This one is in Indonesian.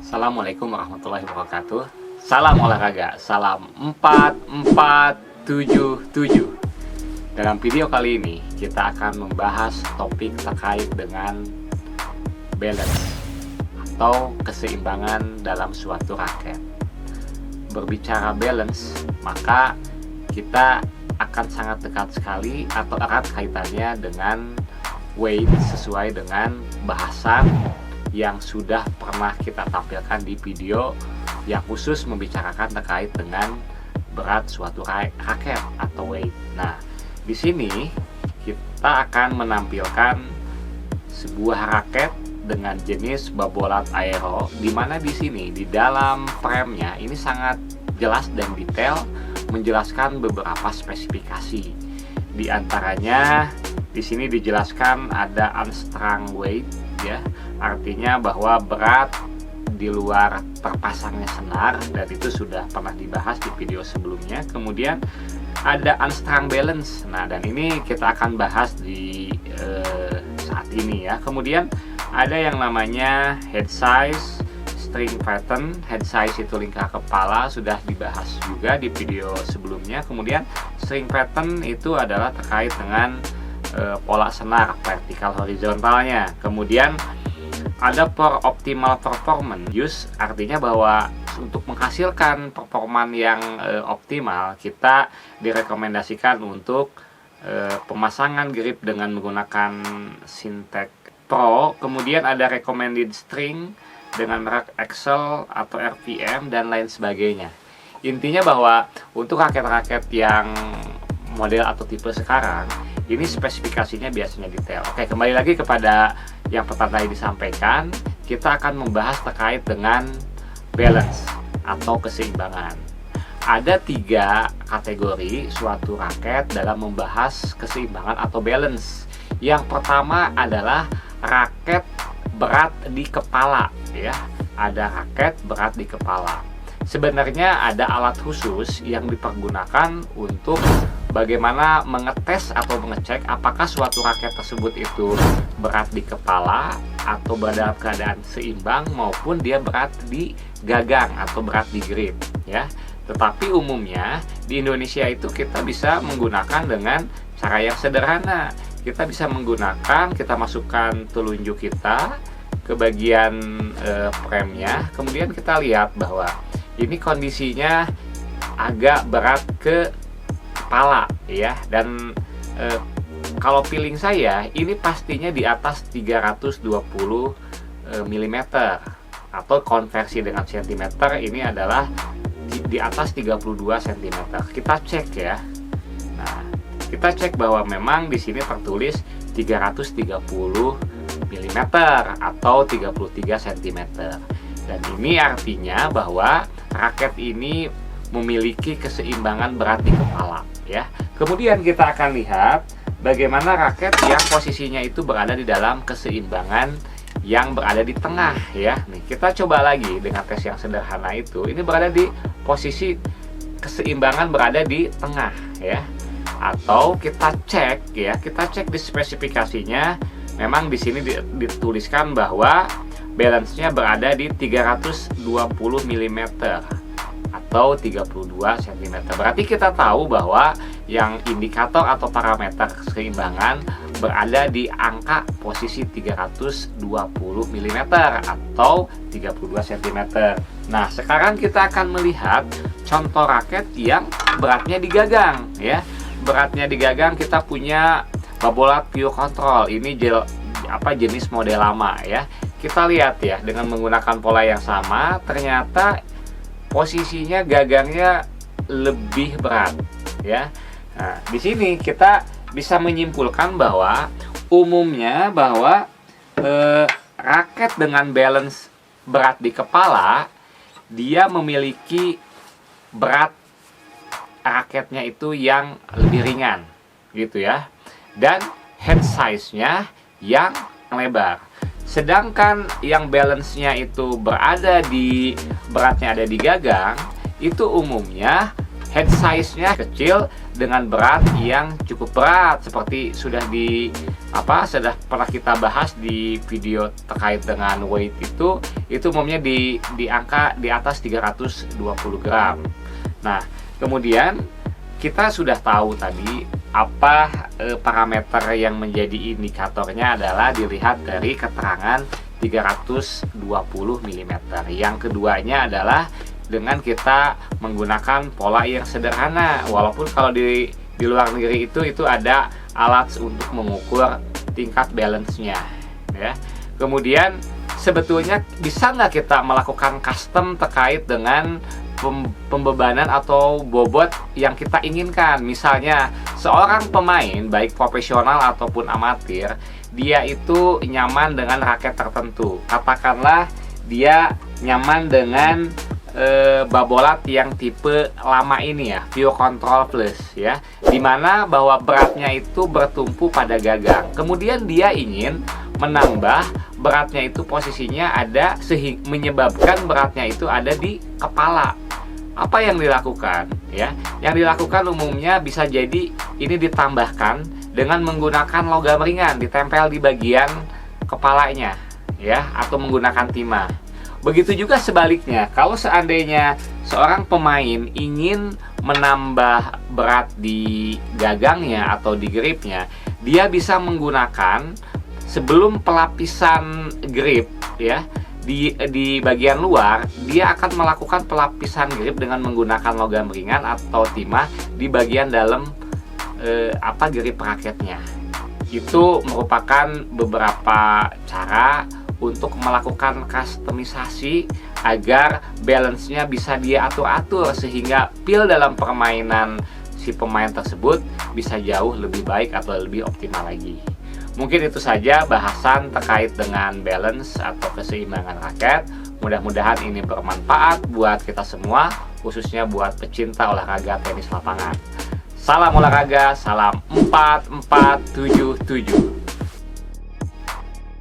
Assalamualaikum warahmatullahi wabarakatuh. Salam olahraga, salam 4477. Dalam video kali ini kita akan membahas topik terkait dengan balance atau keseimbangan dalam suatu raket. Berbicara balance, maka kita akan sangat dekat sekali atau erat kaitannya dengan weight sesuai dengan bahasan yang sudah pernah kita tampilkan di video yang khusus membicarakan terkait dengan berat suatu raket atau weight. Nah, di sini kita akan menampilkan sebuah raket dengan jenis babolat aero, di mana di sini di dalam frame-nya ini sangat jelas dan detail menjelaskan beberapa spesifikasi. Di antaranya di sini dijelaskan ada unstrung weight, ya, artinya bahwa berat di luar terpasangnya senar, dan itu sudah pernah dibahas di video sebelumnya. Kemudian ada unstrung balance, nah dan ini kita akan bahas di saat ini ya. Kemudian ada yang namanya head size, string pattern. Head size itu lingkar kepala, sudah dibahas juga di video sebelumnya. Kemudian string pattern itu adalah terkait dengan pola senar vertikal horizontalnya. Kemudian ada per optimal performance use, artinya bahwa untuk menghasilkan performan yang optimal, kita direkomendasikan untuk pemasangan grip dengan menggunakan Syntec Pro. Kemudian ada recommended string dengan merek Excel atau RPM dan lain sebagainya. Intinya bahwa untuk raket-raket yang model atau tipe sekarang ini spesifikasinya biasanya detail. Oke, kembali lagi kepada yang pertama tadi disampaikan, kita akan membahas terkait dengan balance atau keseimbangan. Ada 3 kategori suatu raket dalam membahas keseimbangan atau balance. Yang pertama adalah raket berat di kepala, ya. Ada raket berat di kepala. Sebenarnya ada alat khusus yang dipergunakan untuk bagaimana mengetes atau mengecek apakah suatu raket tersebut itu berat di kepala atau dalam keadaan seimbang, maupun dia berat di gagang atau berat di grip, ya. Tetapi umumnya di Indonesia itu kita bisa menggunakan dengan cara yang sederhana. Kita bisa menggunakan, kita masukkan telunjuk kita ke bagian frame-nya, kemudian kita lihat bahwa ini kondisinya agak berat ke kepala, ya, dan kalau feeling saya ini pastinya di atas 320 mm atau konversi dengan cm ini adalah di atas 32 cm. Kita cek ya. Nah, kita cek bahwa memang di sini tertulis 330 mm atau 33 cm. Dan ini artinya bahwa raket ini memiliki keseimbangan berat di kepala, ya. Kemudian kita akan lihat bagaimana raket yang posisinya itu berada di dalam keseimbangan yang berada di tengah, ya. Nih, kita coba lagi dengan tes yang sederhana itu. Ini berada di posisi keseimbangan berada di tengah, ya. Atau kita cek, ya, kita cek di spesifikasinya. Memang di sini dituliskan bahwa balance-nya berada di 320 mm atau 32 cm. Berarti kita tahu bahwa yang indikator atau parameter keseimbangan berada di angka posisi 320 mm atau 32 cm. Nah, sekarang kita akan melihat contoh raket yang beratnya di gagang, ya. Beratnya di gagang kita punya babolat Pure Control. Ini jenis model lama, ya. Kita lihat ya, dengan menggunakan pola yang sama, ternyata posisinya gagangnya lebih berat, ya. Nah, di sini kita bisa menyimpulkan bahwa umumnya bahwa raket dengan balance berat di kepala, dia memiliki berat raketnya itu yang lebih ringan, gitu ya. Dan head size-nya yang lebar. Sedangkan yang balance-nya itu beratnya ada di gagang, itu umumnya head size-nya kecil dengan berat yang cukup berat, seperti sudah sudah pernah kita bahas di video terkait dengan weight itu umumnya di angka di atas 320 gram. Nah, kemudian kita sudah tahu tadi apa parameter yang menjadi indikatornya adalah dilihat dari keterangan 320 mm. Yang keduanya adalah dengan kita menggunakan pola yang sederhana, walaupun kalau di luar negeri itu ada alat untuk mengukur tingkat balance-nya ya. Kemudian sebetulnya bisa nggak kita melakukan custom terkait dengan pembebanan atau bobot yang kita inginkan. Misalnya seorang pemain baik profesional ataupun amatir, dia itu nyaman dengan raket tertentu. Katakanlah dia nyaman dengan babolat yang tipe lama ini ya, Pure Control Plus ya, dimana bahwa beratnya itu bertumpu pada gagang. Kemudian dia ingin menambah beratnya itu posisinya ada sehingga menyebabkan beratnya itu ada di kepala. Apa yang dilakukan ya? Yang dilakukan umumnya bisa jadi ini ditambahkan dengan menggunakan logam ringan ditempel di bagian kepalanya ya, atau menggunakan timah. Begitu juga sebaliknya, kalau seandainya seorang pemain ingin menambah berat di gagangnya atau di gripnya, dia bisa menggunakan sebelum pelapisan grip ya, di bagian luar, dia akan melakukan pelapisan grip dengan menggunakan logam ringan atau timah di bagian dalam grip raketnya. Itu merupakan beberapa cara untuk melakukan customisasi agar balance-nya bisa dia atur-atur sehingga feel dalam permainan si pemain tersebut bisa jauh lebih baik atau lebih optimal lagi. Mungkin itu saja bahasan terkait dengan balance atau keseimbangan raket. Mudah-mudahan ini bermanfaat buat kita semua, khususnya buat pecinta olahraga tenis lapangan. Salam olahraga, salam 4477.